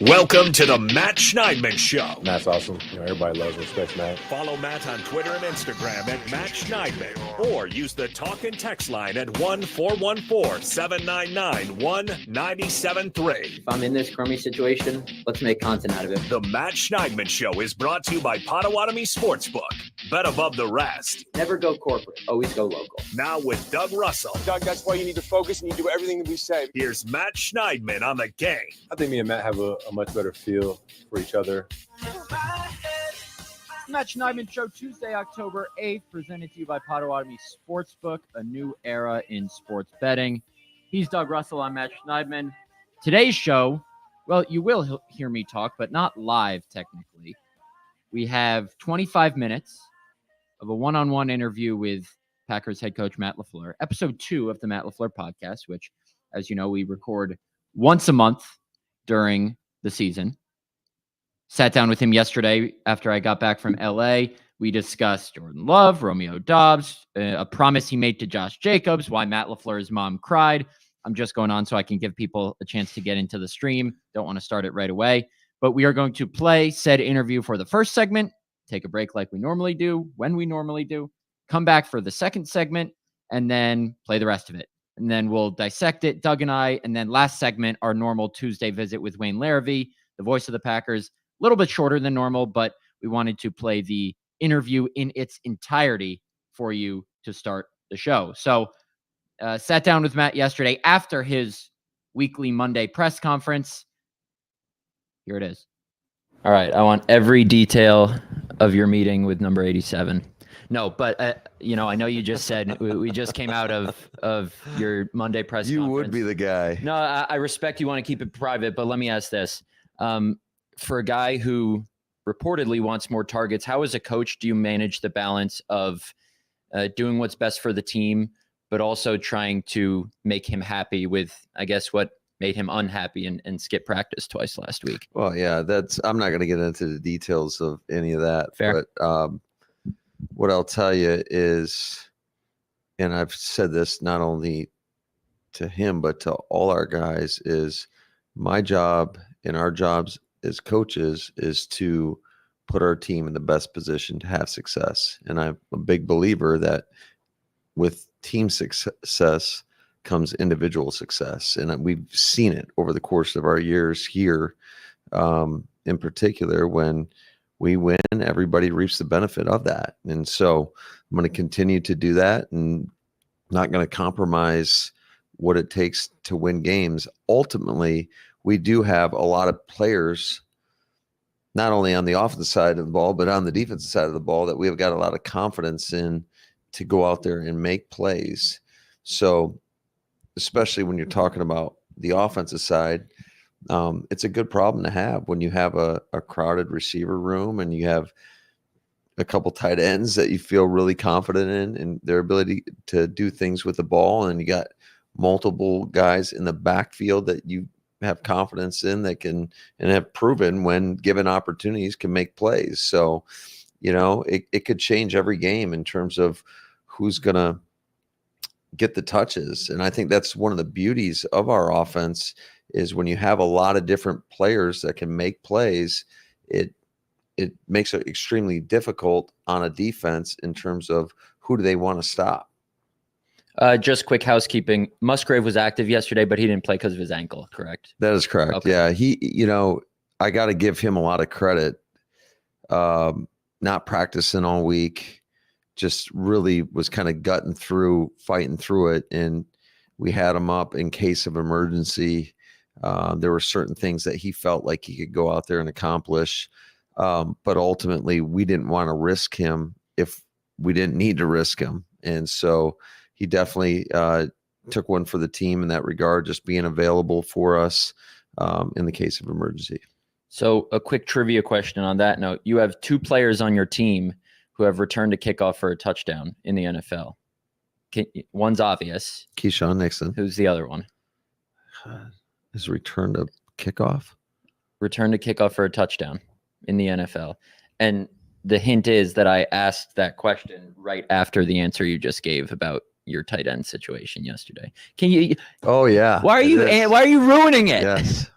Welcome to the Matt Schneidman Show. Matt's awesome. Everybody loves and respects Matt. Follow Matt on Twitter and Instagram at Matt Schneidman, or use the talk and text line at 1-414-799-1973. If I'm in this crummy situation, let's make content out of it. The Matt Schneidman Show is brought to you by Potawatomi Sportsbook. Bet above the rest. Never go corporate. Always go local. Now with Doug Russell. Doug, that's why you need to focus and you do everything that we say. Here's Matt Schneidman on the game. I think me and Matt have a much better feel for each other. Matt Schneidman Show, Tuesday, October 8th, presented to you by Potawatomi Sportsbook, a new era in sports betting. He's Doug Russell. I'm Matt Schneidman. Today's show, well, you will hear me talk, but not live, technically. We have 25 minutes of a one-on-one interview with Packers head coach Matt LaFleur, episode 2 of the Matt LaFleur Podcast, which, as you know, we record once a month during the season. Sat down with him yesterday after I got back from LA. We discussed Jordan Love, Romeo Doubs, a promise he made to Josh Jacobs, why Matt LaFleur's mom cried. I'm just going on so I can give people a chance to get into the stream. Don't want to start it right away. But we are going to play said interview for the first segment, take a break like we normally do, when we normally do, come back for the second segment, and then play the rest of it. And then we'll dissect it, Doug and I. And then last segment, our normal Tuesday visit with Wayne Larvey, the voice of the Packers. A little bit shorter than normal, but we wanted to play the interview in its entirety for you to start the show. So sat down with Matt yesterday after his weekly Monday press conference. Here it is. All right. I want every detail of your meeting with number 87. No, but, I know you just said we just came out of your Monday press conference. You would be the guy. No, I respect you want to keep it private, but let me ask this. For a guy who reportedly wants more targets, how as a coach do you manage the balance of doing what's best for the team, but also trying to make him happy with, I guess, what made him unhappy and skip practice twice last week? Well, yeah, I'm not going to get into the details of any of that. Fair. But what I'll tell you is, and I've said this not only to him, but to all our guys, is my job and our jobs as coaches is to put our team in the best position to have success. And I'm a big believer that with team success comes individual success. And we've seen it over the course of our years here, in particular, when we win, everybody reaps the benefit of that. And so I'm going to continue to do that and not going to compromise what it takes to win games. Ultimately, we do have a lot of players, not only on the offensive side of the ball, but on the defensive side of the ball, that we have got a lot of confidence in to go out there and make plays. So especially when you're talking about the offensive side, it's a good problem to have when you have a crowded receiver room and you have a couple tight ends that you feel really confident in and their ability to do things with the ball. And you got multiple guys in the backfield that you have confidence in that can and have proven when given opportunities can make plays. So, it could change every game in terms of who's going to get the touches. And I think that's one of the beauties of our offense is when you have a lot of different players that can make plays, it makes it extremely difficult on a defense in terms of who do they want to stop. Just quick housekeeping. Musgrave was active yesterday, but he didn't play because of his ankle, correct? That is correct. Okay. Yeah. He, I got to give him a lot of credit. Not practicing all week, just really was kind of fighting through it. And we had him up in case of emergency. There were certain things that he felt like he could go out there and accomplish. But ultimately we didn't want to risk him if we didn't need to risk him. And so he definitely took one for the team in that regard, just being available for us in the case of emergency. So a quick trivia question on that note. You have 2 players on your team who have returned a kickoff for a touchdown in the NFL. One's obvious. Keyshawn Nixon. Who's the other one? Is returned a kickoff? Returned a kickoff for a touchdown in the NFL. And the hint is that I asked that question right after the answer you just gave about your tight end situation yesterday. Can you? Oh yeah. Why are you ruining it? Yes.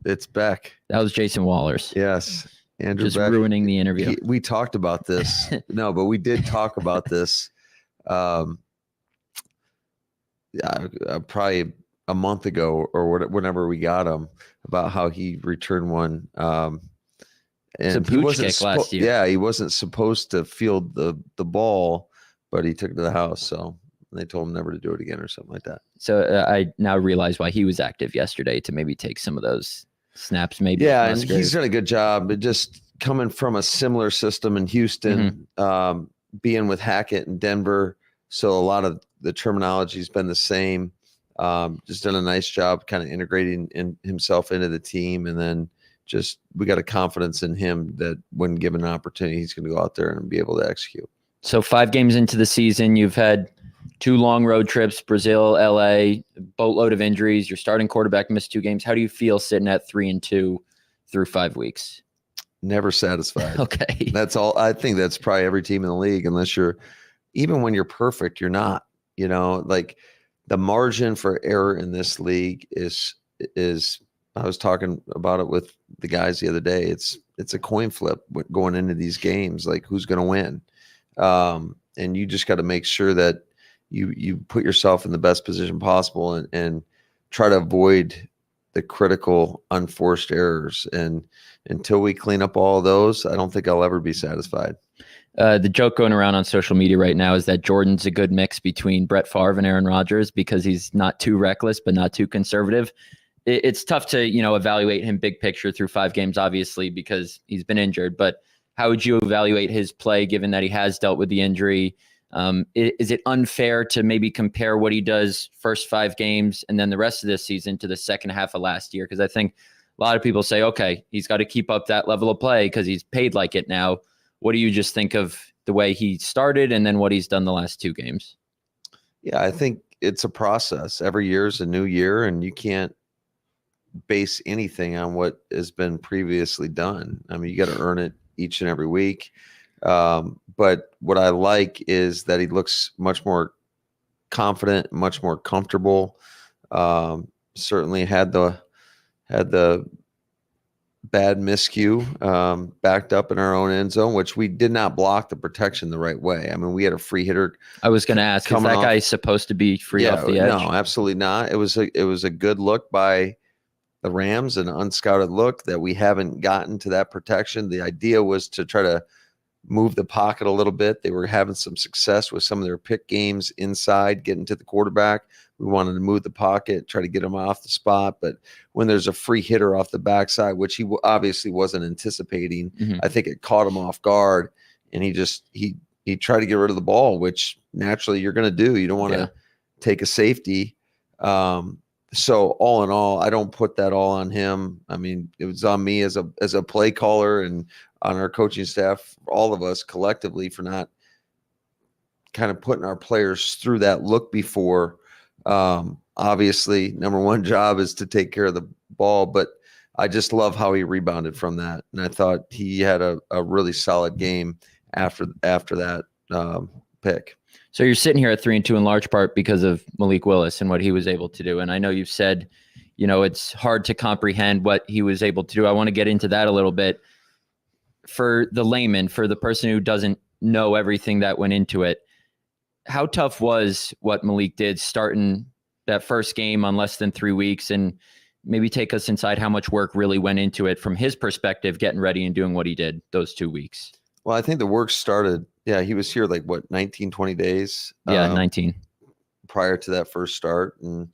It's Beck. That was Jason Wallers. Yes. Andrew Just Beck. ruining the interview. We talked about this. No, but we did talk about this probably a month ago or whenever we got him, about how he returned one. And he wasn't kick last year. Yeah, he wasn't supposed to field the ball, but he took it to the house. So they told him never to do it again or something like that. So I now realize why he was active yesterday, to maybe take some of those snaps. Maybe. Yeah, and he's done a good job. But just coming from a similar system in Houston, being with Hackett in Denver, so a lot of the terminology has been the same. Just done a nice job kind of integrating himself into the team, and then just we got a confidence in him that when given an opportunity, he's going to go out there and be able to execute. So 5 games into the season, you've had 2 long road trips, Brazil, LA, boatload of injuries. Your starting quarterback missed 2 games. How do you feel sitting at 3-2 through 5 weeks? Never satisfied. Okay. That's all. I think that's probably every team in the league, unless even when you're perfect, you're not, like the margin for error in this league is I was talking about it with the guys the other day. It's a coin flip going into these games, like who's going to win. And you just got to make sure that you put yourself in the best position possible and try to avoid the critical unforced errors. And until we clean up all of those, I don't think I'll ever be satisfied. The joke going around on social media right now is that Jordan's a good mix between Brett Favre and Aaron Rodgers, because he's not too reckless, but not too conservative. It's tough to, evaluate him big picture through 5 games, obviously, because he's been injured. But how would you evaluate his play, given that he has dealt with the injury? Is it unfair to maybe compare what he does first 5 games and then the rest of this season to the second half of last year? Because I think a lot of people say, okay, he's got to keep up that level of play because he's paid like it now. What do you just think of the way he started and then what he's done the last 2 games? Yeah, I think it's a process. Every year is a new year, and you can't base anything on what has been previously done. I mean, you got to earn it each and every week. But what I like is that he looks much more confident, much more comfortable. Certainly had the bad miscue backed up in our own end zone, which we did not block the protection the right way. I mean, we had a free hitter. I was going to ask, is that guy supposed to be free off the edge? No, absolutely not. It was a good look by the Rams, an unscouted look that we haven't gotten to that protection. The idea was to try to move the pocket a little bit. They were having some success with some of their pick games inside, getting to the quarterback. We wanted to move the pocket, try to get him off the spot. But when there's a free hitter off the backside, which he obviously wasn't anticipating, I think it caught him off guard, and he tried to get rid of the ball, which naturally you're going to do. You don't want to take a safety. So all in all, I don't put that all on him. I mean, it was on me as a play caller and on our coaching staff, all of us collectively, for not kind of putting our players through that look before. Obviously, number one job is to take care of the ball, but I just love how he rebounded from that. And I thought he had a really solid game after that pick. So you're sitting here at 3-2 in large part because of Malik Willis and what he was able to do. And I know you've said, it's hard to comprehend what he was able to do. I want to get into that a little bit. For the layman, for the person who doesn't know everything that went into it, how tough was what Malik did starting that first game on less than 3 weeks? And maybe take us inside how much work really went into it from his perspective, getting ready and doing what he did those 2 weeks. Well, I think the work started, he was here 19, 20 days. Yeah, 19. Prior to that first start. And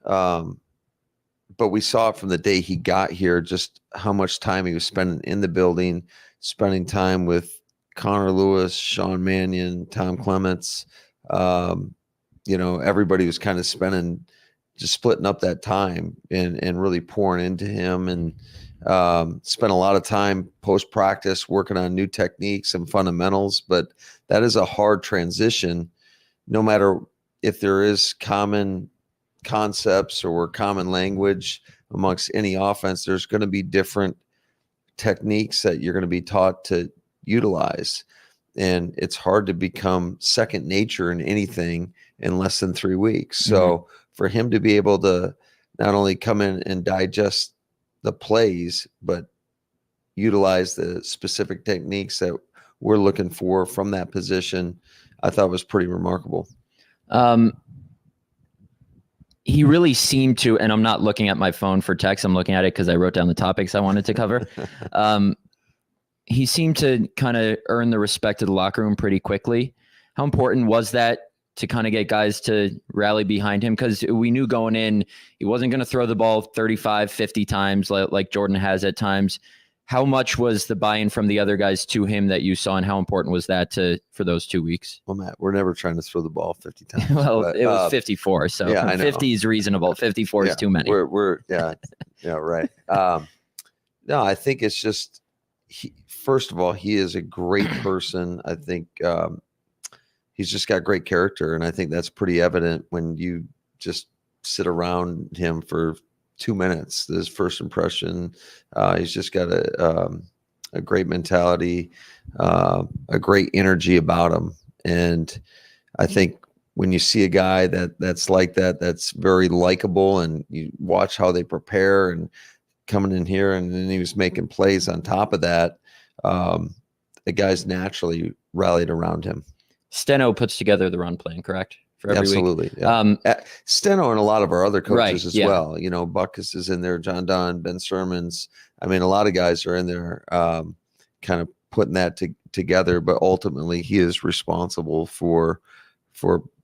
but we saw it from the day he got here, just how much time he was spending in the building, spending time with Connor Lewis, Sean Mannion, Tom Clements. Everybody was kind of splitting up that time and really pouring into him, and spent a lot of time post-practice working on new techniques and fundamentals. But that is a hard transition, no matter if there is common concepts or common language amongst any offense. There's going to be different techniques that you're going to be taught to utilize. And it's hard to become second nature in anything in less than 3 weeks. So for him to be able to not only come in and digest the plays, but utilize the specific techniques that we're looking for from that position, I thought was pretty remarkable. He really seemed to, and I'm not looking at my phone for text. I'm looking at it because I wrote down the topics I wanted to cover. He seemed to kind of earn the respect of the locker room pretty quickly. How important was that to kind of get guys to rally behind him? Because we knew going in, he wasn't going to throw the ball 35, 50 times like Jordan has at times. How much was the buy-in from the other guys to him that you saw, and how important was that for those 2 weeks? Well, Matt, we're never trying to throw the ball 50 times. Well, it was 54, so yeah, I know. 50 is reasonable. 54 is too many. We're right. No, I think it's just, first of all, he is a great person. I think he's just got great character, and I think that's pretty evident when you just sit around him for 2 minutes. His first impression, he's just got a great mentality, a great energy about him. And I think when you see a guy that's like that, that's very likable, and you watch how they prepare and coming in here, and then he was making plays on top of that, the guys naturally rallied around him. Steno puts together the run plan, correct? For every Absolutely. week. Yeah. Steno and a lot of our other coaches Right, as yeah. well. You know, Buckus is in there, John Dunn, Ben Sermons. I mean, a lot of guys are in there kind of putting that together, but ultimately he is responsible for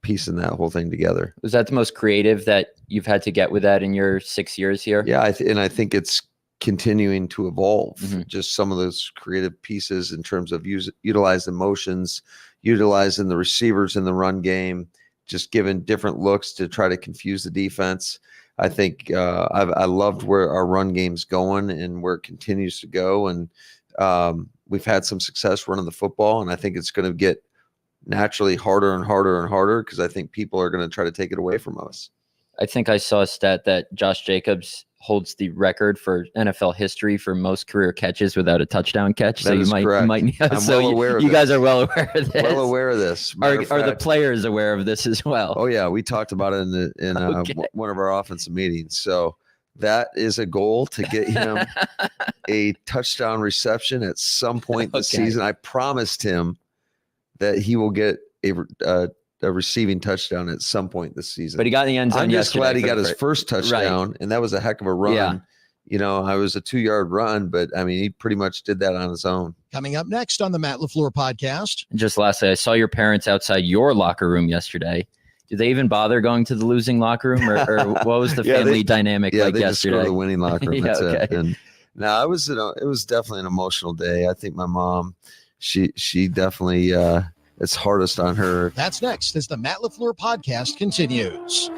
piecing that whole thing together. Was that the most creative that you've had to get with that in your 6 years here? Yeah, and I think it's continuing to evolve. Mm-hmm. Just some of those creative pieces in terms of utilizing motions, utilizing the receivers in the run game, just giving different looks to try to confuse the defense. I think I loved where our run game's going and where it continues to go. And we've had some success running the football, and I think it's going to get naturally harder and harder and harder because I think people are going to try to take it away from us. I think I saw a stat that Josh Jacobs holds the record for NFL history for most career catches without a touchdown catch. That is correct. I'm well aware of you this. guys are well aware of this. Well aware of this. Are the players aware of this as well? Oh yeah, we talked about it in Okay. one of our offensive meetings. So that is a goal to get him a touchdown reception at some point this season. I promised him that he will get a receiving touchdown at some point this season. But he got in the end zone. I'm just glad he got his first first touchdown, and that was a heck of a run. Yeah. You know, I was a 2-yard run, but I mean, he pretty much did that on his own. Coming up next on the Matt LaFleur Podcast. Just lastly, I saw your parents outside your locker room yesterday. Did they even bother going to the losing locker room, or what was the family dynamic like they yesterday? just go to the winning locker room. Yeah, That's okay. it. And no, it was definitely an emotional day. I think my mom, she definitely it's hardest on her. That's next as the Matt LaFleur Podcast continues.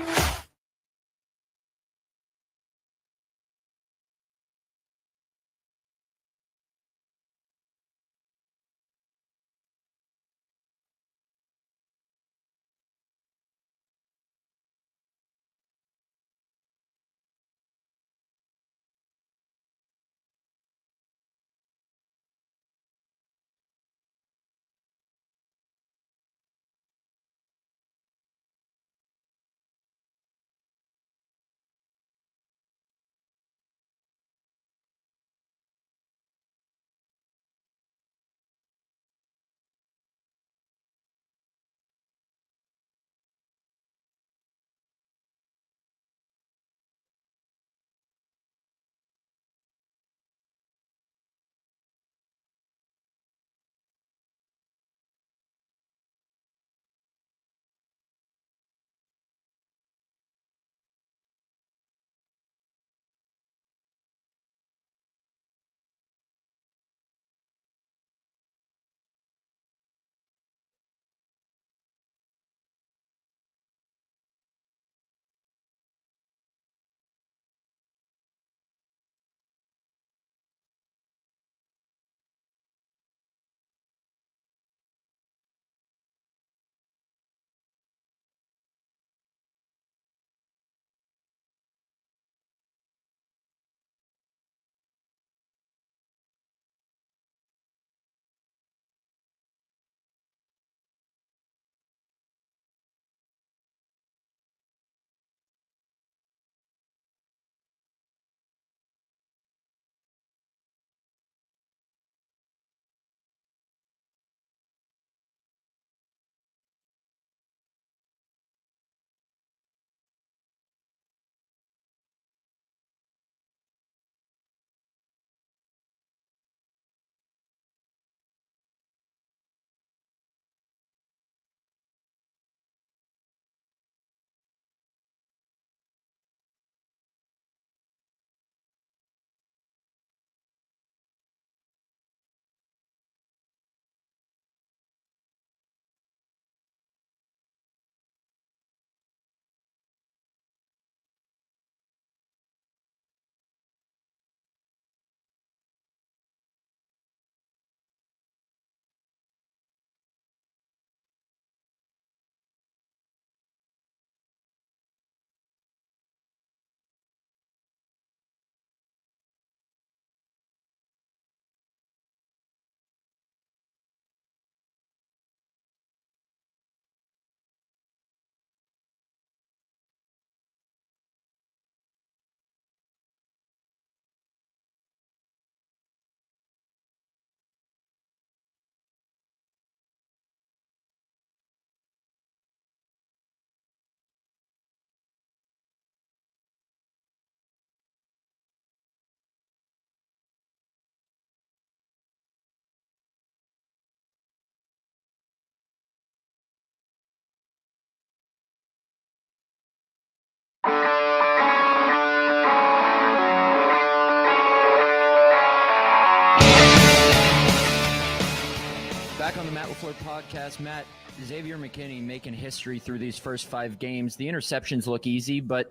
Back on the Matt LaFleur Podcast. Matt, Xavier McKinney making history through these first 5 games. The interceptions look easy, but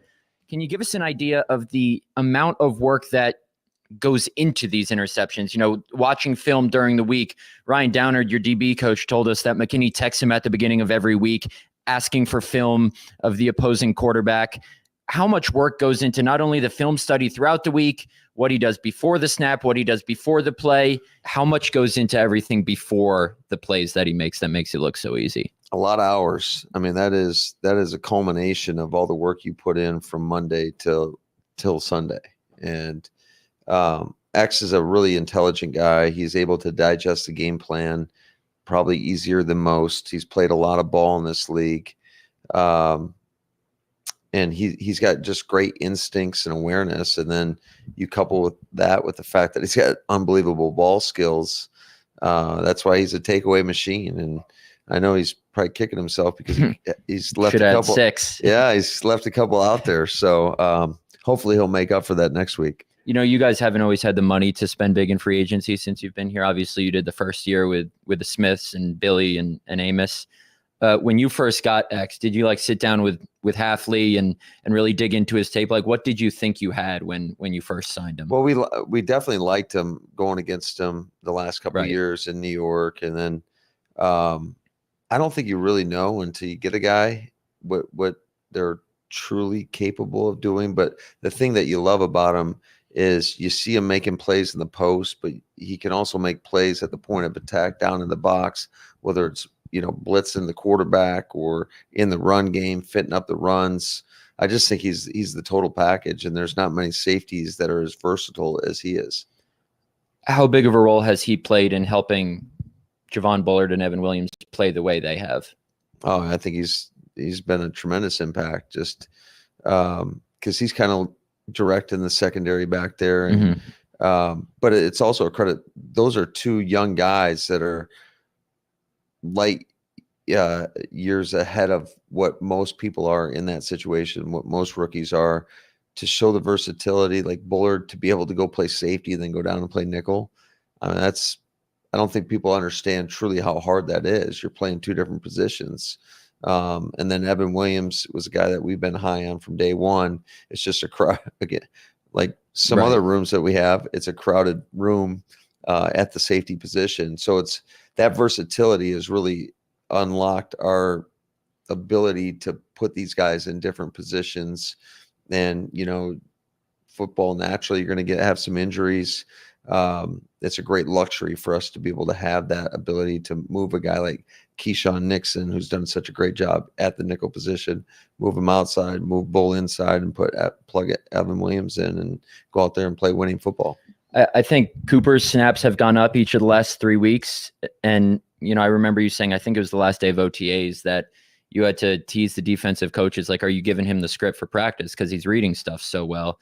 can you give us an idea of the amount of work that goes into these interceptions? You know, watching film during the week, Ryan Downard, your DB coach, told us that McKinney texts him at the beginning of every week asking for film of the opposing quarterback. How much work goes into not only the film study throughout the week, what he does before the snap, what he does before the play, how much goes into everything before the plays that he makes that makes it look so easy? A lot of hours. I mean, that is a culmination of all the work you put in from Monday till Sunday. And X is a really intelligent guy. He's able to digest the game plan probably easier than most. He's played a lot of ball in this league. And he's got just great instincts and awareness. And then you couple with that with the fact that he's got unbelievable ball skills. That's why he's a takeaway machine. And I know he's probably kicking himself because he's left Should a add couple. 6. Yeah, he's left a couple out there. So hopefully he'll make up for that next week. You know, you guys haven't always had the money to spend big in free agency since you've been here. Obviously, you did the first year with the Smiths and Billy and Amos. When you first got X, did you sit down with Halfley and really dig into his tape? What did you think you had when you first signed him? Well, we definitely liked him going against him the last couple of years in New York. And then I don't think you really know until you get a guy what they're truly capable of doing. But the thing that you love about him is you see him making plays in the post, but he can also make plays at the point of attack down in the box, whether it's blitzing the quarterback or in the run game, fitting up the runs. I just think he's the total package, and there's not many safeties that are as versatile as he is. How big of a role has he played in helping Javon Bullard and Evan Williams play the way they have? Oh, I think he's been a tremendous impact just because he's kind of directing the secondary back there. And but it's also a credit. Those are 2 young guys that are light years ahead of what most people are in that situation, what most rookies are, to show the versatility, like Bullard to be able to go play safety and then go down and play nickel. I mean, I don't think people understand truly how hard that is. You're playing 2 different positions. And then Evan Williams was a guy that we've been high on from day one. It's just a crowd again, like some other rooms that we have. It's a crowded room at the safety position. So it's that versatility has really unlocked our ability to put these guys in different positions. And, football, naturally, you're going to have some injuries. It's a great luxury for us to be able to have that ability to move a guy like Keyshawn Nixon, who's done such a great job at the nickel position, move him outside, move Bull inside, and plug Evan Williams in and go out there and play winning football. I think Cooper's snaps have gone up each of the last 3 weeks. And, I remember you saying, I think it was the last day of OTAs, that you had to tease the defensive coaches, are you giving him the script for practice? Because he's reading stuff so well.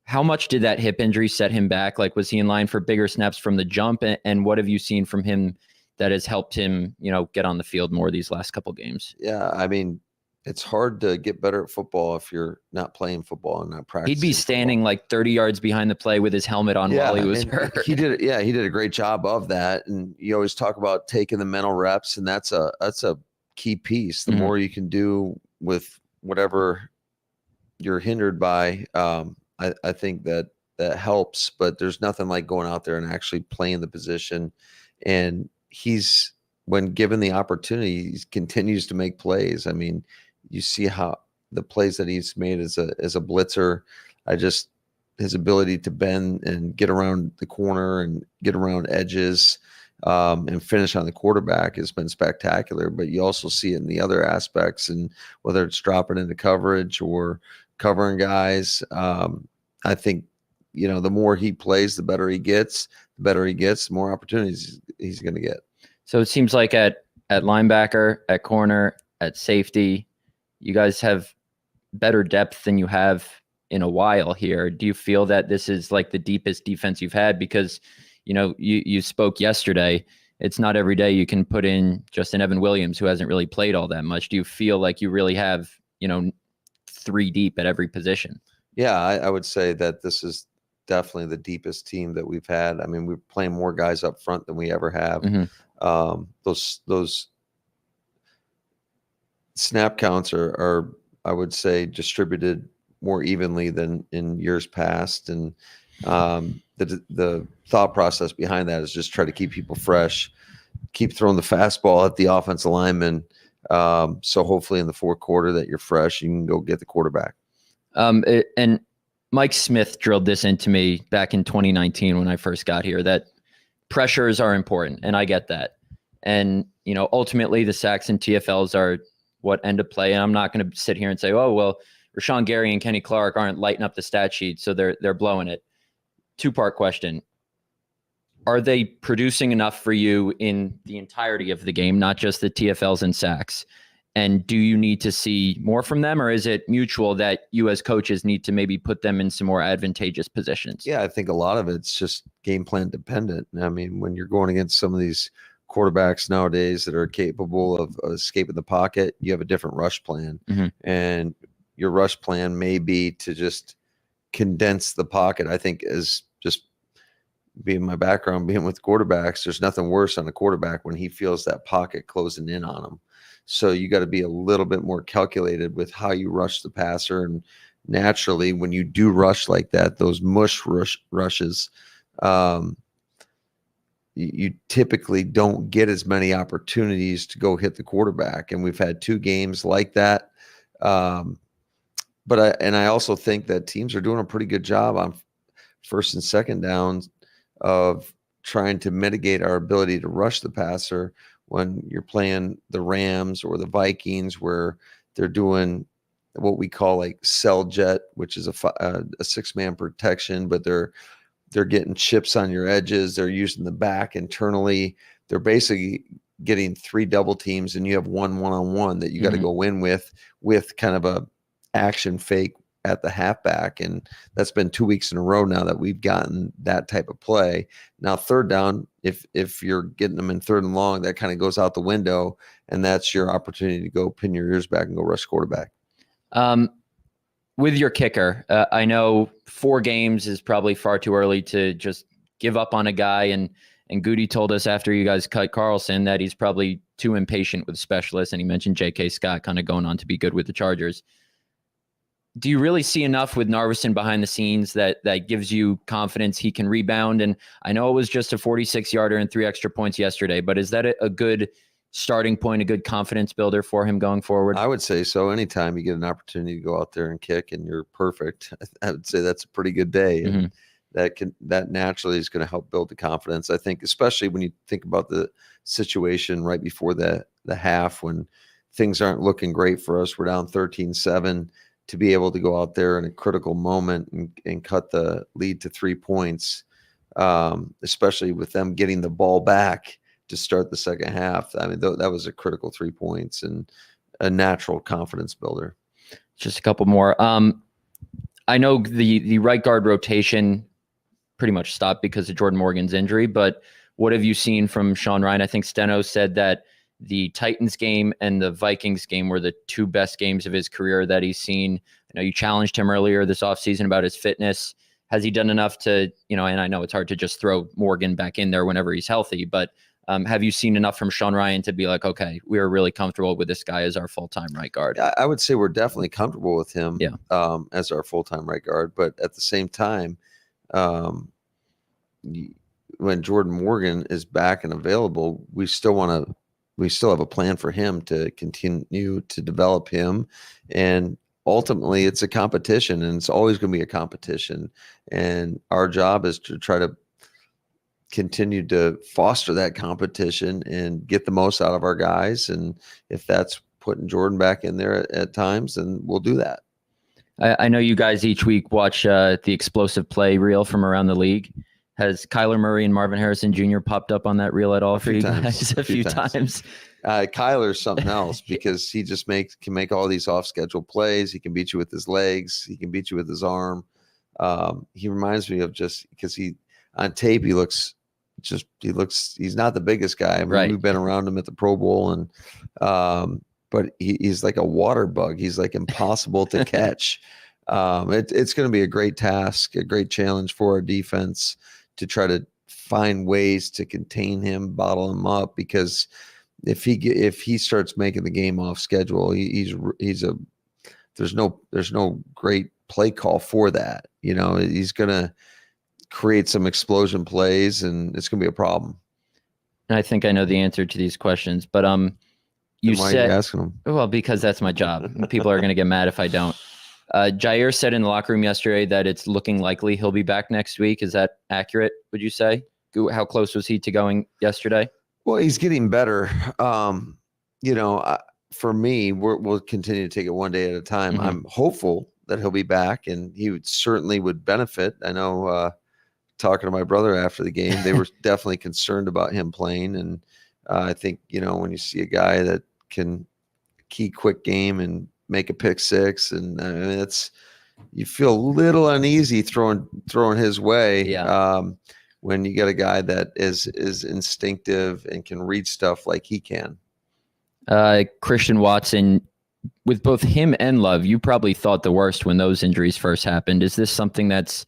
How much did that hip injury set him back? Was he in line for bigger snaps from the jump? And what have you seen from him that has helped him, get on the field more these last couple games? Yeah, I mean, it's hard to get better at football if you're not playing football and not practicing. He'd be standing 30 yards behind the play with his helmet on while he was hurt. He did a great job of that. And you always talk about taking the mental reps, and that's a key piece. The more you can do with whatever you're hindered by, I think that helps. But there's nothing like going out there and actually playing the position. And when given the opportunity, he continues to make plays. I mean, you see how the plays that he's made as a blitzer. His ability to bend and get around the corner and get around edges and finish on the quarterback has been spectacular. But you also see it in the other aspects, and whether it's dropping into coverage or covering guys. I think, the more he plays, the better he gets. The more opportunities he's going to get. So it seems like at linebacker, at corner, at safety, you guys have better depth than you have in a while here. Do you feel that this is the deepest defense you've had? Because, you spoke yesterday. It's not every day you can put in Justin Evan Williams, who hasn't really played all that much. Do you feel like you really have, 3 deep at every position? Yeah, I would say that this is definitely the deepest team that we've had. I mean, we're playing more guys up front than we ever have. Those snap counts are, I would say, distributed more evenly than in years past. And the thought process behind that is just try to keep people fresh, keep throwing the fastball at the offensive lineman. So hopefully in the fourth quarter that you're fresh, you can go get the quarterback. And Mike Smith drilled this into me back in 2019 when I first got here, that pressures are important. And I get that. And, ultimately the sacks and TFLs are what end up play. And I'm not going to sit here and say, oh, well, Rashawn Gary and Kenny Clark aren't lighting up the stat sheet, so they're blowing it. Two-part question. Are they producing enough for you in the entirety of the game, not just the TFLs and sacks? And do you need to see more from them, or is it mutual that you as coaches need to maybe put them in some more advantageous positions? Yeah, I think a lot of it's just game plan dependent. I mean, when you're going against some of these quarterbacks nowadays that are capable of escaping the pocket, you have a different rush plan. And your rush plan may be to just condense the pocket. I think as just being my background, being with quarterbacks, there's nothing worse on a quarterback when he feels that pocket closing in on him. So you got to be a little bit more calculated with how you rush the passer. And naturally, when you do rush like that, those rushes, you typically don't get as many opportunities to go hit the quarterback. And we've had 2 games like that. But I also think that teams are doing a pretty good job on first and second downs of trying to mitigate our ability to rush the passer when you're playing the Rams or the Vikings, where they're doing what we call like cell jet, which is a 6-man protection, but they're getting chips on your edges. They're using the back internally. They're basically getting 3 double teams, and you have 1 one-on-one that you got to go in with kind of a action fake at the halfback. And that's been 2 weeks in a row now that we've gotten that type of play. Now, third down, if you're getting them in 3rd and long, that kind of goes out the window, and that's your opportunity to go pin your ears back and go rush quarterback. With your kicker, I know 4 games is probably far too early to just give up on a guy. And Goody told us after you guys cut Carlson that he's probably too impatient with specialists. And he mentioned J.K. Scott kind of going on to be good with the Chargers. Do you really see enough with Narveson behind the scenes that gives you confidence he can rebound? And I know it was just a 46-yarder and 3 extra points yesterday, but is that a good starting point, a good confidence builder for him going forward? I would say so. Anytime you get an opportunity to go out there and kick and you're perfect, I would say that's a pretty good day. And that naturally is going to help build the confidence. I think, especially when you think about the situation right before the half, when things aren't looking great for us, we're down 13-7, to be able to go out there in a critical moment and cut the lead to 3 points, especially with them getting the ball back to start the second half. I mean, that was a critical 3 points and a natural confidence builder. Just a couple more. I know the right guard rotation pretty much stopped because of Jordan Morgan's injury, but what have you seen from Shawn Ryan? I think Steno said that the Titans game and the Vikings game were the 2 best games of his career that he's seen. I know you challenged him earlier this offseason about his fitness. Has he done enough to, and I know it's hard to just throw Morgan back in there whenever he's healthy, but have you seen enough from Shawn Ryan to be like, okay, we are really comfortable with this guy as our full-time right guard? I would say we're definitely comfortable with him as our full-time right guard. But at the same time, when Jordan Morgan is back and available, we still have a plan for him to continue to develop him. And ultimately, it's a competition, and it's always going to be a competition. And our job is to try to continue to foster that competition and get the most out of our guys. And if that's putting Jordan back in there at times, then we'll do that. I know you guys each week watch the explosive play reel from around the league. Has Kyler Murray and Marvin Harrison Jr. popped up on that reel at all for you guys? A few times. Kyler's something else because he just can make all these off-schedule plays. He can beat you with his legs. He can beat you with his arm. He reminds me of just because on tape he's not the biggest guy. I mean, we've been around him at the Pro Bowl, and but he's like a water bug. He's like impossible to catch. It's going to be a great task, a great challenge for our defense to try to find ways to contain him, bottle him up, because if he starts making the game off schedule, there's no great play call for that. He's going to create some explosion plays, and it's going to be a problem. And I think I know the answer to these questions, but why are you asking them? Well, because that's my job. People are going to get mad if I don't. Jair said in the locker room yesterday that it's looking likely he'll be back next week. Is that accurate, would you say? How close was he to going yesterday? Well, he's getting better. For me, we'll continue to take it one day at a time. Mm-hmm. I'm hopeful that he'll be back, and he certainly would benefit. I know talking to my brother after the game, they were definitely concerned about him playing. And I think, when you see a guy that can key quick game and make a pick six, and I mean, you feel a little uneasy throwing his way. Yeah. When you get a guy that is instinctive and can read stuff like he can. Christian Watson, with both him and Love, you probably thought the worst when those injuries first happened. Is this something that's,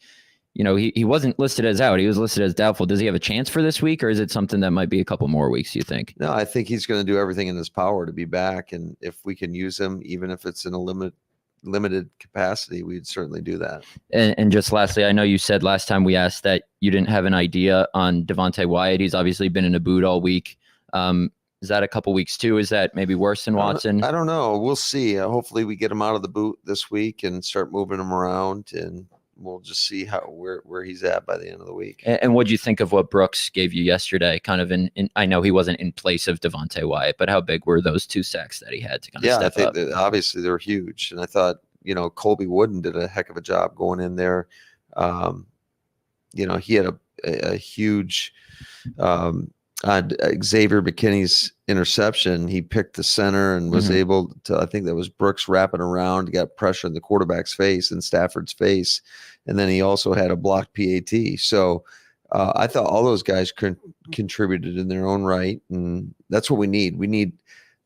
he wasn't listed as out. He was listed as doubtful. Does he have a chance for this week, or is it something that might be a couple more weeks, you think? No, I think he's going to do everything in his power to be back. And if we can use him, even if it's in a limited capacity, we'd certainly do that. And just lastly, I know you said last time we asked that you didn't have an idea on Devontae Wyatt. He's obviously been in a boot all week. Is that a couple weeks too? Is that maybe worse than Watson? I don't know. We'll see. Hopefully we get him out of the boot this week and start moving him around, and we'll just see where he's at by the end of the week. And what'd you think of what Brooks gave you yesterday? Kind of I know he wasn't in place of Devontae Wyatt, but how big were those 2 sacks that he had to kind of step up? Obviously they're huge. And I thought, Colby Wooden did a heck of a job going in there. He had a huge Xavier McKinney's interception. He picked the center and was able to, I think that was Brooks wrapping around, got pressure in the quarterback's face and Stafford's face. And then he also had a blocked PAT. So I thought all those guys contributed in their own right. And that's what we need. We need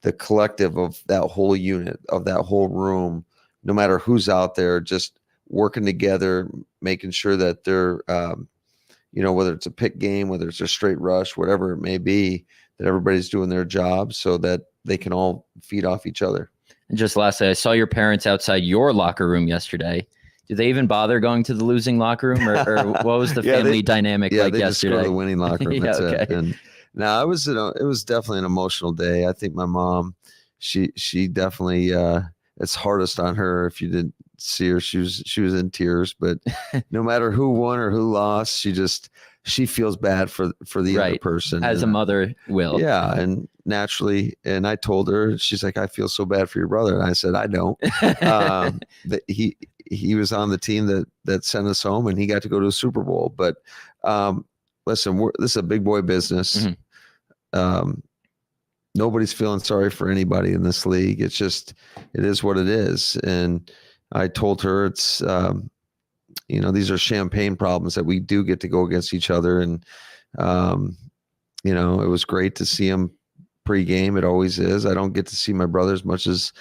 the collective of that whole unit, of that whole room, no matter who's out there, just working together, making sure that they're, whether it's a pick game, whether it's a straight rush, whatever it may be, that everybody's doing their job so that they can all feed off each other. And just lastly, I saw your parents outside your locker room yesterday. Did they even bother going to the losing locker room, or what was the family dynamic like they yesterday? Just go to the winning locker room. That's okay. it. And now it was definitely an emotional day. I think my mom, she definitely, it's hardest on her. If you didn't see her, she was in tears, but no matter who won or who lost, she feels bad for the other person. As a mother will. Yeah. And naturally, and I told her, she's like, I feel so bad for your brother. And I said, I don't. That he was on the team that sent us home, and he got to go to a Super Bowl. But listen, this is a big boy business. Nobody's feeling sorry for anybody in this league. It is what it is. And I told her it's, these are champagne problems that we do get to go against each other. And, it was great to see him pregame. It always is. I don't get to see my brother as much as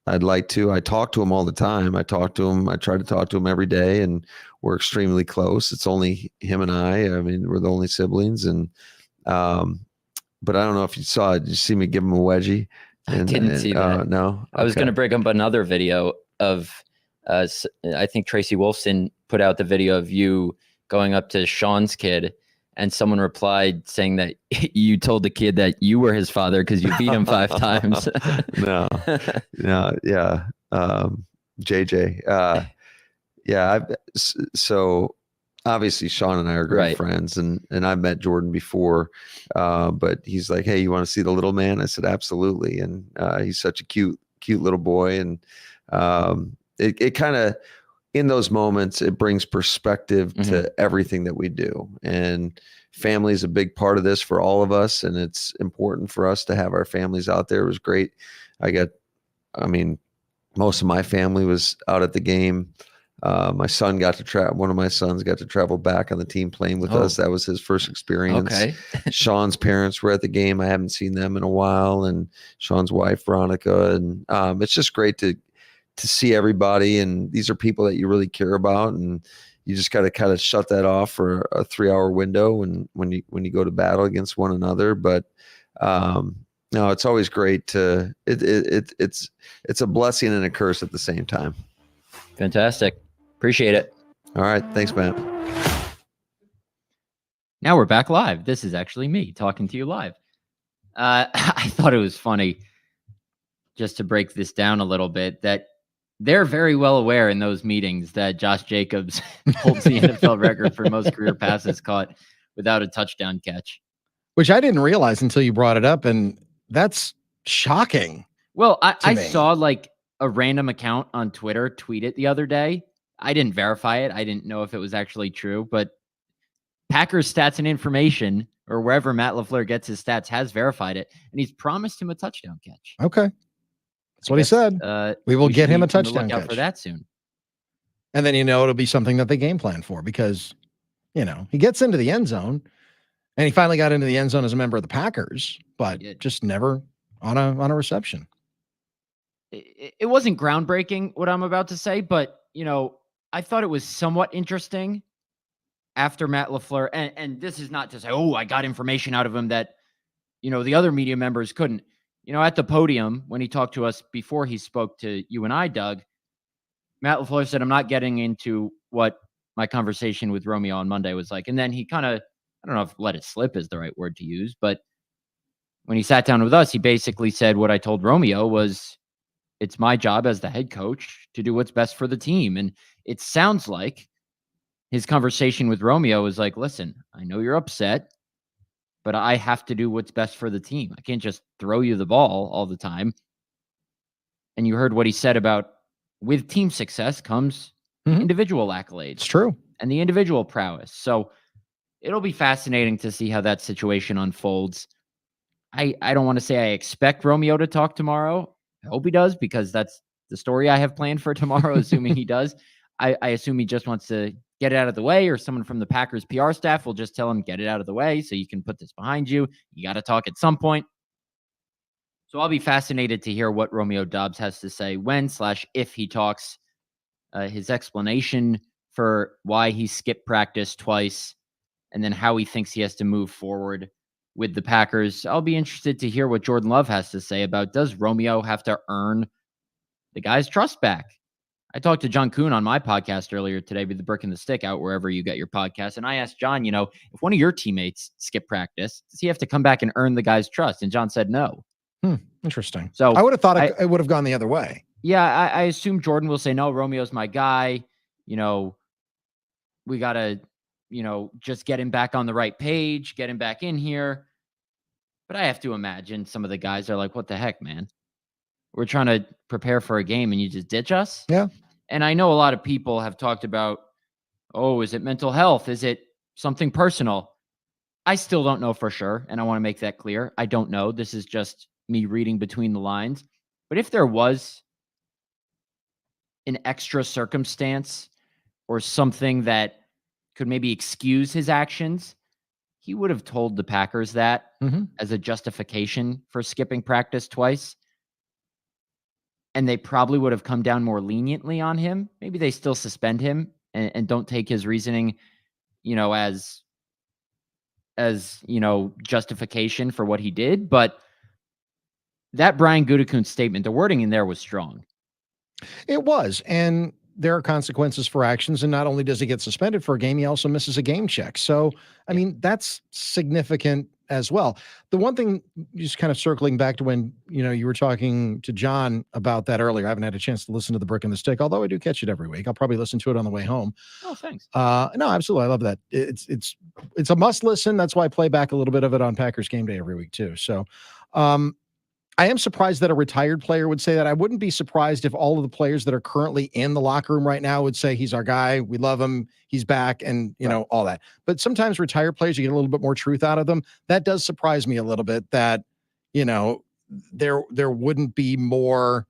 I'd like to. I talk to him all the time. I try to talk to him every day, and we're extremely close. It's only him and I. I mean, we're the only siblings. And, but I don't know if you saw it. Did you see me give him a wedgie? I didn't see that. No. I was going to bring up another video of, I think Tracy Wolfson put out the video of you going up to Shawn's kid, and someone replied saying that you told the kid that you were his father because you beat him 5 times. No. Yeah. JJ. Yeah. So obviously Shawn and I are great friends, and I've met Jordan before, but he's like, hey, you want to see the little man? I said, absolutely. And he's such a cute little boy. And it kind of, in those moments, it brings perspective to everything that we do. And family is a big part of this for all of us. And it's important for us to have our families out there. It was great. Most of my family was out at the game. My son got to travel. One of my sons got to travel back on the team plane with us. That was his first experience. Okay. Shawn's parents were at the game. I haven't seen them in a while, and Shawn's wife, Veronica. And it's just great to to see everybody, and these are people that you really care about, and you just got to kind of shut that off for a 3-hour window when you go to battle against one another. But no, it's always great to it's a blessing and a curse at the same time. Fantastic. Appreciate it. All right. Thanks, Matt. Now we're back live. This is actually me talking to you live. I thought it was funny, just to break this down a little bit, that they're very well aware in those meetings that Josh Jacobs holds the NFL record for most career passes caught without a touchdown catch. Which I didn't realize until you brought it up, and that's shocking. Well, I saw like a random account on Twitter tweet it the other day. I didn't verify it. I didn't know if it was actually true, but Packers Stats and Information, or wherever Matt LaFleur gets his stats, has verified it, and he's promised him a touchdown catch. Okay. That's what he said. We will get him a touchdown catch for that soon. And then, it'll be something that they game plan for, because, he gets into the end zone, and he finally got into the end zone as a member of the Packers, but just never on a reception. It wasn't groundbreaking, what I'm about to say, but, I thought it was somewhat interesting after Matt LaFleur, and this is not to say, I got information out of him that, the other media members couldn't. At the podium, when he talked to us before he spoke to you and I, Doug, Matt LaFleur said, I'm not getting into what my conversation with Romeo on Monday was like. And then he kind of, I don't know if let it slip is the right word to use, but when he sat down with us, he basically said what I told Romeo was, it's my job as the head coach to do what's best for the team. And it sounds like his conversation with Romeo was like, listen, I know you're upset, but I have to do what's best for the team. I can't just throw you the ball all the time. And you heard what he said about with team success comes individual accolades. It's true. And the individual prowess. So it'll be fascinating to see how that situation unfolds. I don't want to say I expect Romeo to talk tomorrow. I hope he does, because that's the story I have planned for tomorrow, assuming he does. I assume he just wants to get it out of the way, or someone from the Packers PR staff will just tell him, get it out of the way so you can put this behind you. You got to talk at some point. So I'll be fascinated to hear what Romeo Doubs has to say when/if he talks, his explanation for why he skipped practice twice, and then how he thinks he has to move forward with the Packers. I'll be interested to hear what Jordan Love has to say about, does Romeo have to earn the guy's trust back? I talked to John Kuhn on my podcast earlier today with the Brick and the Stick out wherever you get your podcast. And I asked John, if one of your teammates skip practice, does he have to come back and earn the guy's trust? And John said no. Interesting. So I would have thought it would have gone the other way. Yeah, I assume Jordan will say, no, Romeo's my guy. We got to, just get him back on the right page, get him back in here. But I have to imagine some of the guys are like, what the heck, man? We're trying to prepare for a game and you just ditch us? Yeah. And I know a lot of people have talked about, is it mental health? Is it something personal? I still don't know for sure, and I want to make that clear. I don't know. This is just me reading between the lines. But if there was an extra circumstance or something that could maybe excuse his actions, he would have told the Packers that as a justification for skipping practice twice. And they probably would have come down more leniently on him. Maybe they still suspend him and don't take his reasoning, as justification for what he did. But that Brian Gutekunst statement, the wording in there was strong. It was. And there are consequences for actions. And not only does he get suspended for a game, he also misses a game check. So, I mean, that's significant as well. The one thing, just kind of circling back to when, you were talking to John about that earlier. I haven't had a chance to listen to the Brick and the Stick, although I do catch it every week. I'll probably listen to it on the way home. Oh, thanks. No, absolutely. I love that. It's a must listen. That's why I play back a little bit of it on Packers Game Day every week too. So, I am surprised that a retired player would say that. I wouldn't be surprised if all of the players that are currently in the locker room right now would say he's our guy. We love him. He's back, and all that. But sometimes retired players, you get a little bit more truth out of them. That does surprise me a little bit that, there wouldn't be more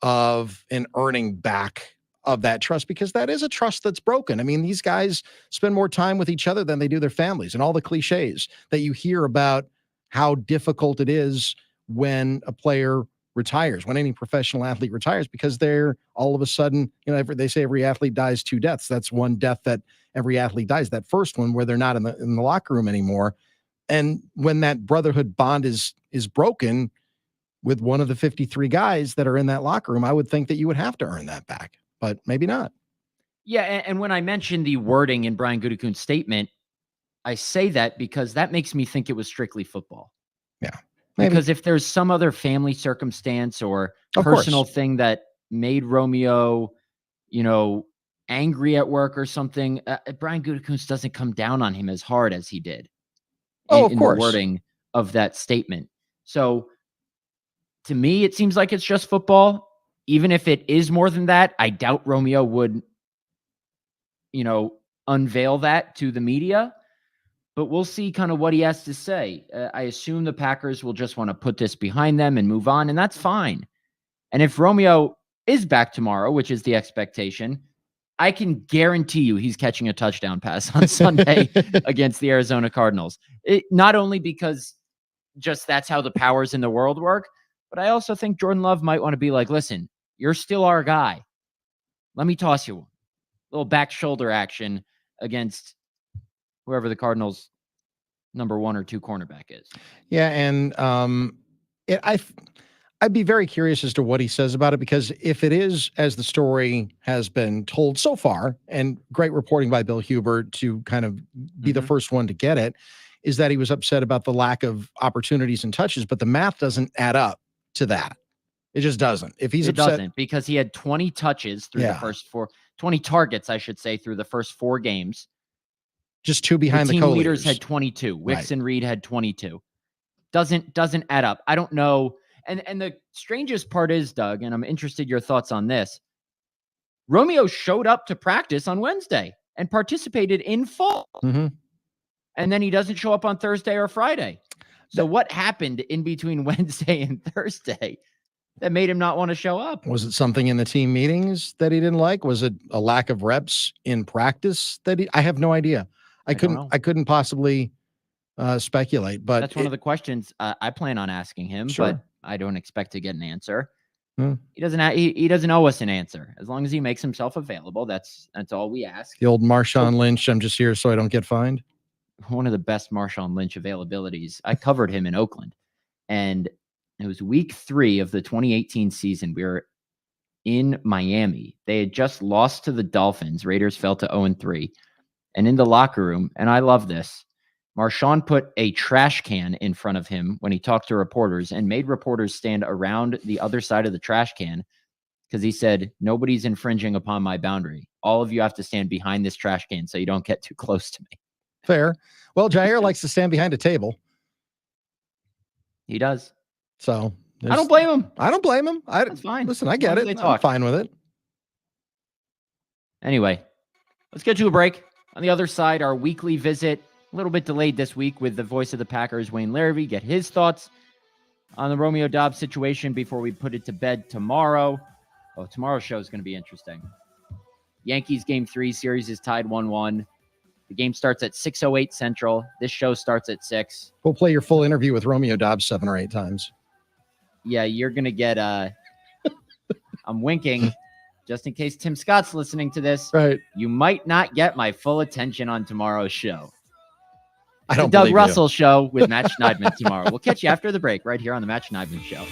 of an earning back of that trust, because that is a trust that's broken. I mean, these guys spend more time with each other than they do their families, and all the cliches that you hear about how difficult it is when a player retires, when any professional athlete retires, because they're all of a sudden, they say every athlete dies 2 deaths. That's one death that every athlete dies. That first one where they're not in the locker room anymore. And when that brotherhood bond is broken with one of the 53 guys that are in that locker room, I would think that you would have to earn that back, but maybe not. Yeah, and when I mentioned the wording in Brian Gutekunst's statement, I say that because that makes me think it was strictly football. Yeah. Maybe. Because if there's some other family circumstance or Of personal course. thing that made Romeo, angry at work or something, Brian Gutekunst doesn't come down on him as hard as he did Of in course. the wording of that statement. So to me, it seems like it's just football. Even if it is more than that, I doubt Romeo would, unveil that to the media. But we'll see kind of what he has to say. I assume the Packers will just want to put this behind them and move on, and that's fine. And if Romeo is back tomorrow, which is the expectation, I can guarantee you he's catching a touchdown pass on Sunday against the Arizona Cardinals. Not only because just that's how the powers in the world work, but I also think Jordan Love might want to be like, listen, you're still our guy. Let me toss you one. Little back shoulder action against whoever the Cardinals' number 1 or 2 cornerback is. Yeah, and I'd be very curious as to what he says about it, because if it is as the story has been told so far, and great reporting by Bill Hubert to kind of be the first one to get it, is that he was upset about the lack of opportunities and touches, but the math doesn't add up to that. It just doesn't. If he's upset, doesn't, because he had 20 touches through the first 20 targets, I should say, through the first 4 games. Just 2 behind the team co-leaders. leaders had 22. Wicks and Reed had 22. Doesn't add up. I don't know. And the strangest part is, Doug, and I'm interested in your thoughts on this. Romeo showed up to practice on Wednesday and participated in full. Mm-hmm. And then he doesn't show up on Thursday or Friday. So what happened in between Wednesday and Thursday that made him not want to show up? Was it something in the team meetings that he didn't like? Was it a lack of reps in practice that I have no idea. I couldn't possibly speculate, but that's one of the questions I plan on asking him, but I don't expect to get an answer. He doesn't owe us an answer. As long as he makes himself available, that's all we ask. The old Marshawn Lynch, I'm just here so I don't get fined. One of the best Marshawn Lynch availabilities. I covered him in Oakland, and it was week 3 of the 2018 season. We were in Miami. They had just lost to the Dolphins. Raiders fell to 0-3. And in the locker room, and I love this, Marshawn put a trash can in front of him when he talked to reporters and made reporters stand around the other side of the trash can because he said, nobody's infringing upon my boundary. All of you have to stand behind this trash can so you don't get too close to me. Fair. Well, Jair likes to stand behind a table. He does. So I don't blame him. I don't blame him. That's fine. Listen, I get it. I'm fine with it. Anyway, let's get to a break. On the other side, our weekly visit, a little bit delayed this week, with the voice of the Packers, Wayne Larvey, get his thoughts on the Romeo Doubs situation before we put it to bed tomorrow. Oh, tomorrow's show is going to be interesting. Yankees Game 3 series is tied 1-1. The game starts at 6:08 Central. This show starts at 6. We'll play your full interview with Romeo Doubs 7 or 8 times. Yeah, you're going to get I'm winking. Just in case Tim Scott's listening to this, right? You might not get my full attention on tomorrow's show. I don't the Doug believe Russell you. Show with Matt Schneidman tomorrow. We'll catch you after the break right here on the Matt Schneidman Show.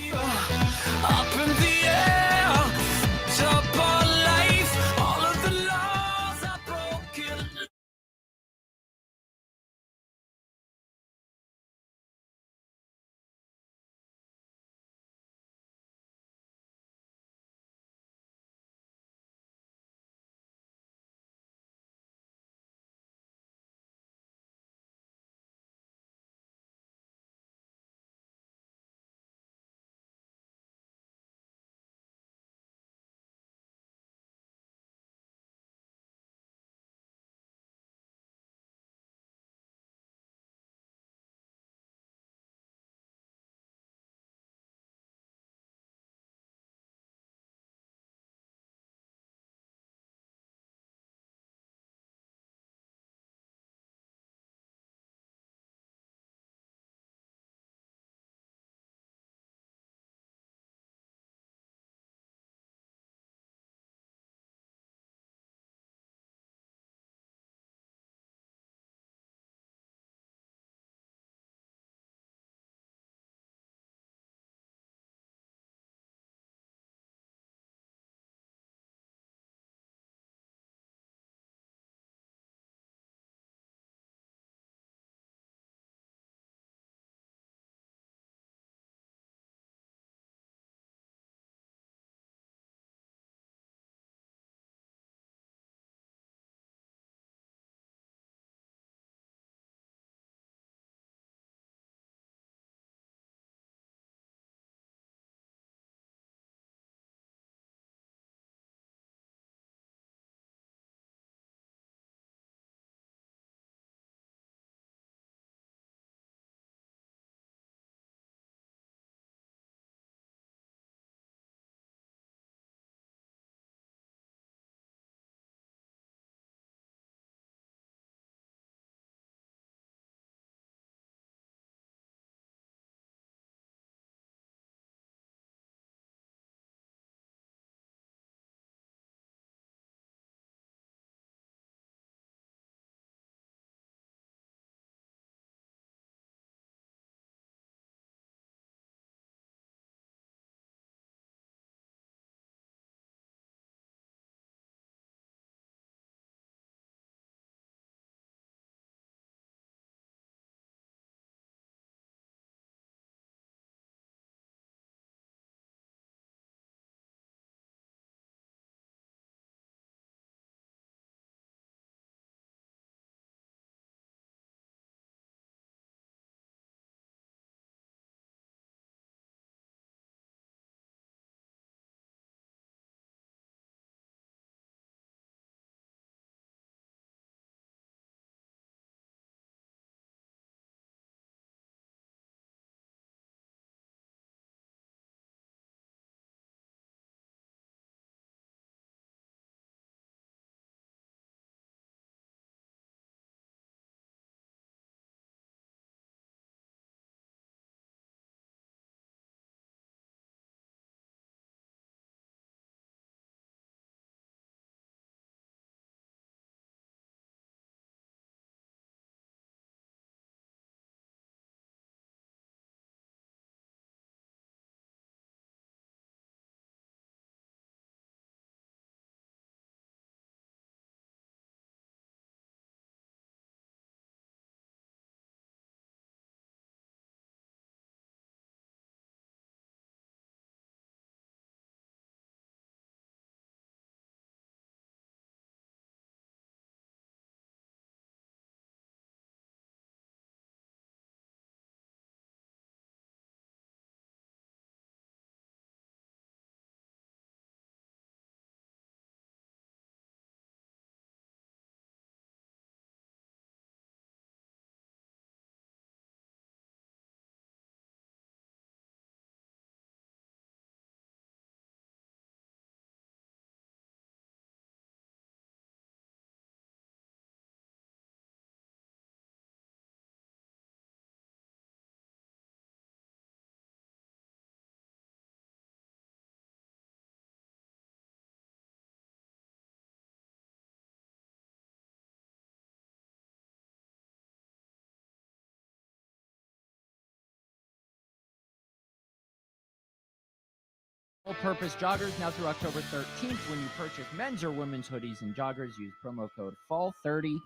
All-purpose joggers now through October 13th. When you purchase men's or women's hoodies and joggers, use promo code FALL30,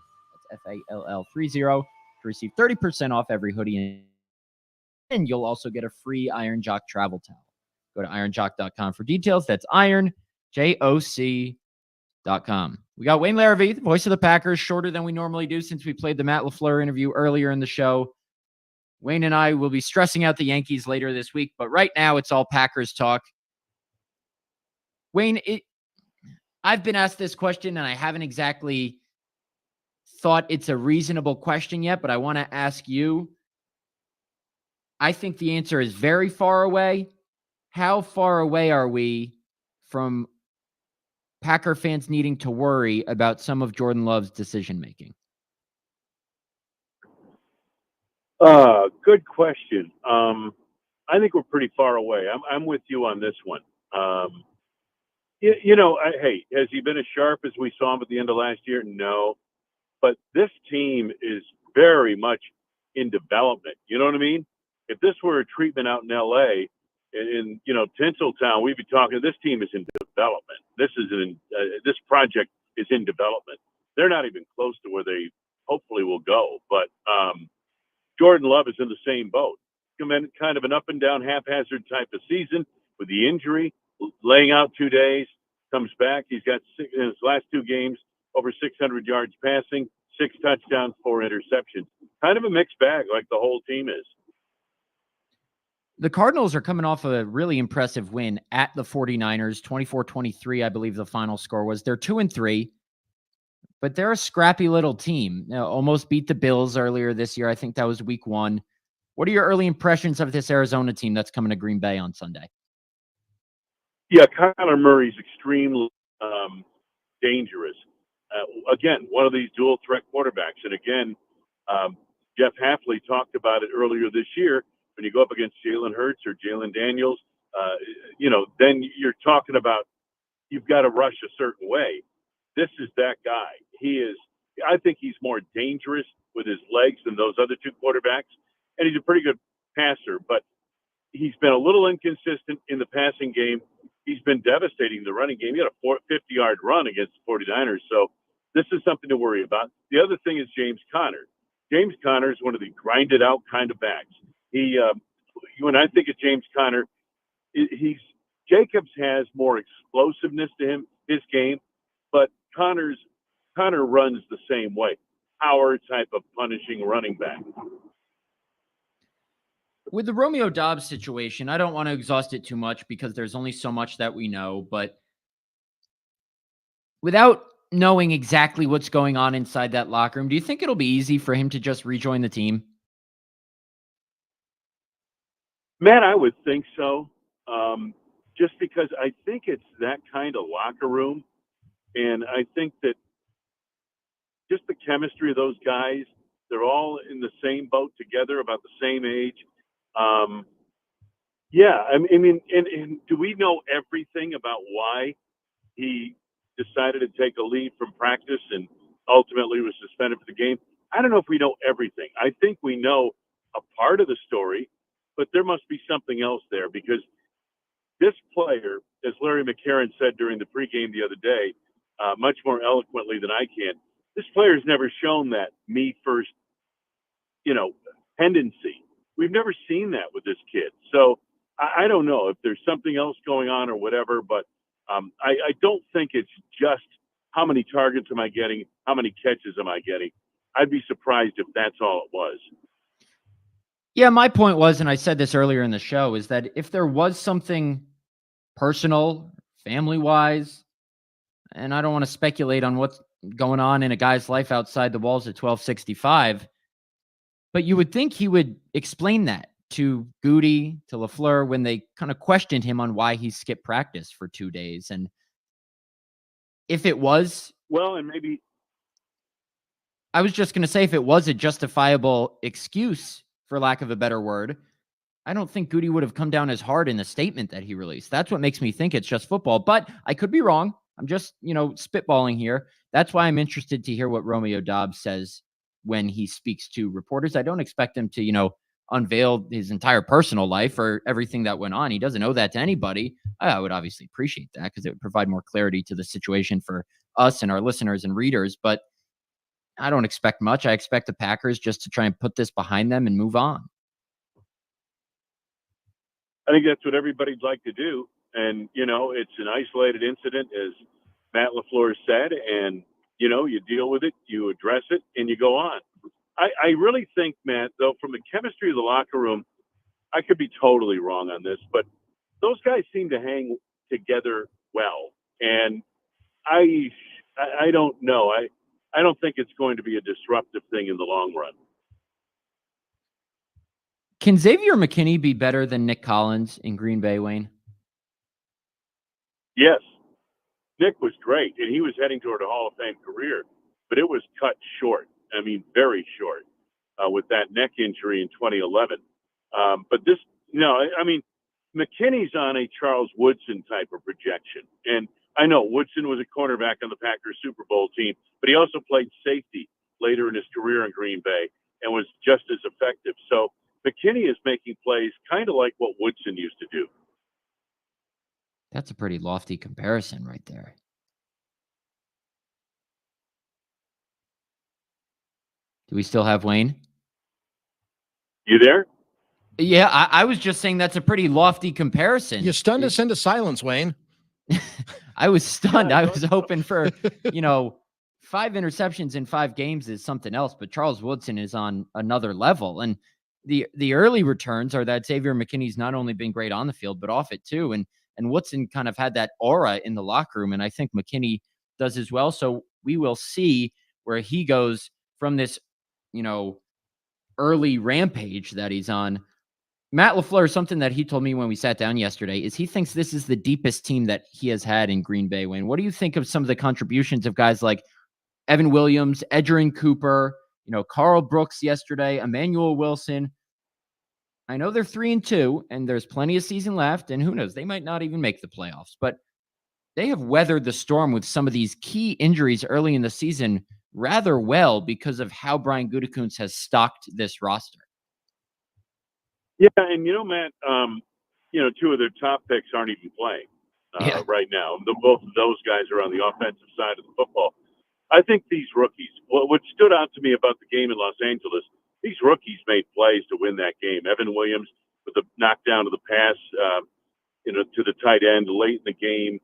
that's FALL30, to receive 30% off every hoodie. And you'll also get a free Iron Jock travel towel. Go to ironjock.com for details. That's ironjoc.com. We got Wayne Larvey, the voice of the Packers, shorter than we normally do since we played the Matt LaFleur interview earlier in the show. Wayne and I will be stressing out the Yankees later this week, but right now it's all Packers talk. Wayne, I've been asked this question, and I haven't exactly thought it's a reasonable question yet, but I want to ask you. I think the answer is very far away. How far away are we from Packer fans needing to worry about some of Jordan Love's decision-making? Good question. I think we're pretty far away. I'm with you on this one. Hey, has he been as sharp as we saw him at the end of last year? No. But this team is very much in development. You know what I mean? If this were a treatment out in L.A., in Tinseltown, we'd be talking. This team is in development. This project is in development. They're not even close to where they hopefully will go. But Jordan Love is in the same boat. Kind of an up and down, haphazard type of season with the injury, laying out 2 days, comes back. He's got in his last 2 games over 600 yards passing, 6 touchdowns, 4 interceptions. Kind of a mixed bag, like the whole team is. The Cardinals are coming off a really impressive win at the 49ers, 24-23, I believe the final score was. They're 2-3, but they're a scrappy little team. Almost beat the Bills earlier this year. I think that was week 1. What are your early impressions of this Arizona team that's coming to Green Bay on Sunday? Yeah, Kyler Murray's extremely dangerous. Again, one of these dual threat quarterbacks. And again, Jeff Hafley talked about it earlier this year. When you go up against Jalen Hurts or Jalen Daniels, then you're talking about you've got to rush a certain way. This is that guy. I think he's more dangerous with his legs than those other 2 quarterbacks. And he's a pretty good passer, but he's been a little inconsistent in the passing game. He's been devastating in the running game. He had a 50-yard run against the 49ers. So this is something to worry about. The other thing is James Conner. James Conner is one of the grinded out kind of backs. When I think of James Conner, Jacobs has more explosiveness to him, his game, but Conner runs the same way. Power type of punishing running back. With the Romeo Doubs situation, I don't want to exhaust it too much because there's only so much that we know, but without knowing exactly what's going on inside that locker room, do you think it'll be easy for him to just rejoin the team? Man, I would think so. Just because I think it's that kind of locker room. And I think that just the chemistry of those guys, they're all in the same boat together, about the same age. And do we know everything about why he decided to take a leave from practice and ultimately was suspended for the game? I don't know if we know everything. I think we know a part of the story, but there must be something else there because this player, as Larry McCarron said during the pregame the other day, much more eloquently than I can, this player's never shown that me first, tendency. We've never seen that with this kid. So I don't know if there's something else going on or whatever, but I don't think it's just how many targets am I getting, how many catches am I getting. I'd be surprised if that's all it was. Yeah, my point was, and I said this earlier in the show, is that if there was something personal, family-wise, and I don't want to speculate on what's going on in a guy's life outside the walls at 1265, but you would think he would explain that to Goody, to LaFleur, when they kind of questioned him on why he skipped practice for 2 days. And if it was... Well, and maybe... I was just going to say, if it was a justifiable excuse, for lack of a better word, I don't think Goody would have come down as hard in the statement that he released. That's what makes me think it's just football, but I could be wrong. I'm just, spitballing here. That's why I'm interested to hear what Romeo Doubs says when he speaks to reporters. I don't expect him to, unveil his entire personal life or everything that went on. He doesn't owe that to anybody. I would obviously appreciate that because it would provide more clarity to the situation for us and our listeners and readers. But I don't expect much. I expect the Packers just to try and put this behind them and move on. I think that's what everybody'd like to do. And, it's an isolated incident, as Matt LaFleur said, and, you deal with it, you address it, and you go on. I really think, Matt, though, from the chemistry of the locker room, I could be totally wrong on this, but those guys seem to hang together well. And I don't know. I don't think it's going to be a disruptive thing in the long run. Can Xavier McKinney be better than Nick Collins in Green Bay, Wayne? Yes. Nick was great, and he was heading toward a Hall of Fame career, but it was cut short. I mean, very short with that neck injury in 2011. But this, McKinney's on a Charles Woodson type of projection. And I know Woodson was a cornerback on the Packers Super Bowl team, but he also played safety later in his career in Green Bay and was just as effective. So McKinney is making plays kind of like what Woodson used to do. That's a pretty lofty comparison right there. Do we still have Wayne? You there? Yeah, I was just saying that's a pretty lofty comparison. You stunned us into silence, Wayne. I was stunned. I was hoping for, 5 interceptions in 5 games is something else, but Charles Woodson is on another level. And the early returns are that Xavier McKinney's not only been great on the field, but off it too. And Woodson kind of had that aura in the locker room, and I think McKinney does as well. So we will see where he goes from this, early rampage that he's on. Matt LaFleur, something that he told me when we sat down yesterday, is he thinks this is the deepest team that he has had in Green Bay. Wayne, what do you think of some of the contributions of guys like Evan Williams, Edgerrin Cooper, Carl Brooks yesterday, Emmanuel Wilson? I know they're 3-2 and there's plenty of season left, and who knows, they might not even make the playoffs, but they have weathered the storm with some of these key injuries early in the season rather well because of how Brian Gutekunst has stocked this roster. Yeah, and Matt, 2 of their top picks aren't even playing right now. Both of those guys are on the offensive side of the football. I think these rookies, what stood out to me about the game in Los Angeles, these rookies made plays to win that game. Evan Williams with the knockdown of the pass, to the tight end late in the game.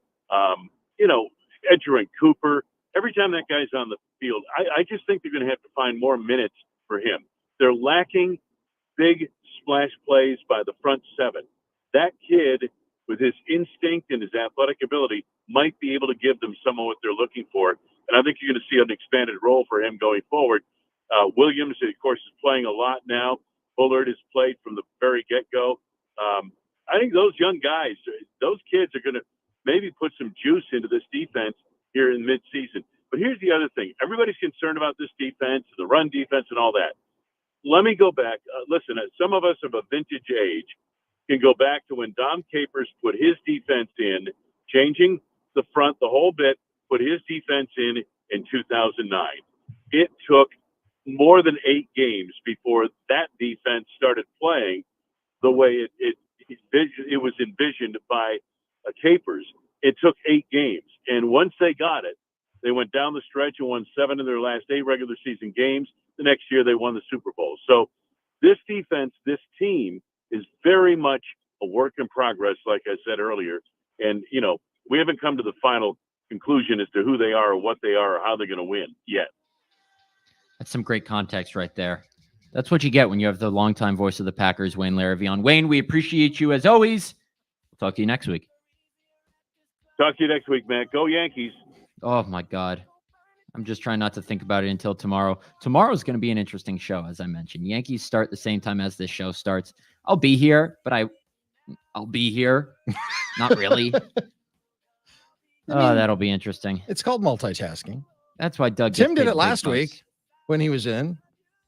Edgerrin Cooper. Every time that guy's on the field, I just think they're going to have to find more minutes for him. They're lacking big splash plays by the front 7. That kid, with his instinct and his athletic ability, might be able to give them some of what they're looking for. And I think you're going to see an expanded role for him going forward. Williams, of course, is playing a lot now. Bullard has played from the very get-go. I think those young guys, those kids are going to maybe put some juice into this defense here in midseason. But here's the other thing. Everybody's concerned about this defense, the run defense, and all that. Let me go back. Listen, some of us of a vintage age can go back to when Dom Capers put his defense in, changing the front the whole bit, put his defense in 2009. It took more than 8 games before that defense started playing the way it was envisioned by Capers. It took 8 games. And once they got it, they went down the stretch and won 7 of their last 8 regular season games. The next year, they won the Super Bowl. So this defense, this team is very much a work in progress, like I said earlier. And, we haven't come to the final conclusion as to who they are or what they are or how they're going to win yet. That's some great context right there. That's what you get when you have the longtime voice of the Packers, Wayne Larrivee, on. Wayne, we appreciate you as always. We'll talk to you next week. Talk to you next week, man. Go Yankees. Oh, my God. I'm just trying not to think about it until tomorrow. Tomorrow's going to be an interesting show, as I mentioned. Yankees start the same time as this show starts. I'll be here, but I'll be here. Not really. That'll be interesting. It's called multitasking. That's why Doug Tim did it last week when he was in.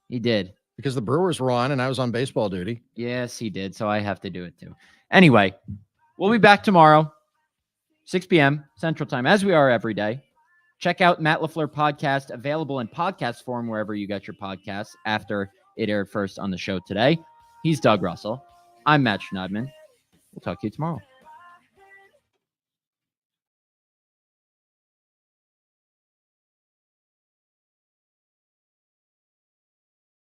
He did. Because the Brewers were on and I was on baseball duty. Yes, he did. So I have to do it too. Anyway, we'll be back tomorrow, 6 p.m. Central Time, as we are every day. Check out Matt LaFleur Podcast, available in podcast form wherever you get your podcasts after it aired first on the show today. He's Doug Russell. I'm Matt Schneidman. We'll talk to you tomorrow.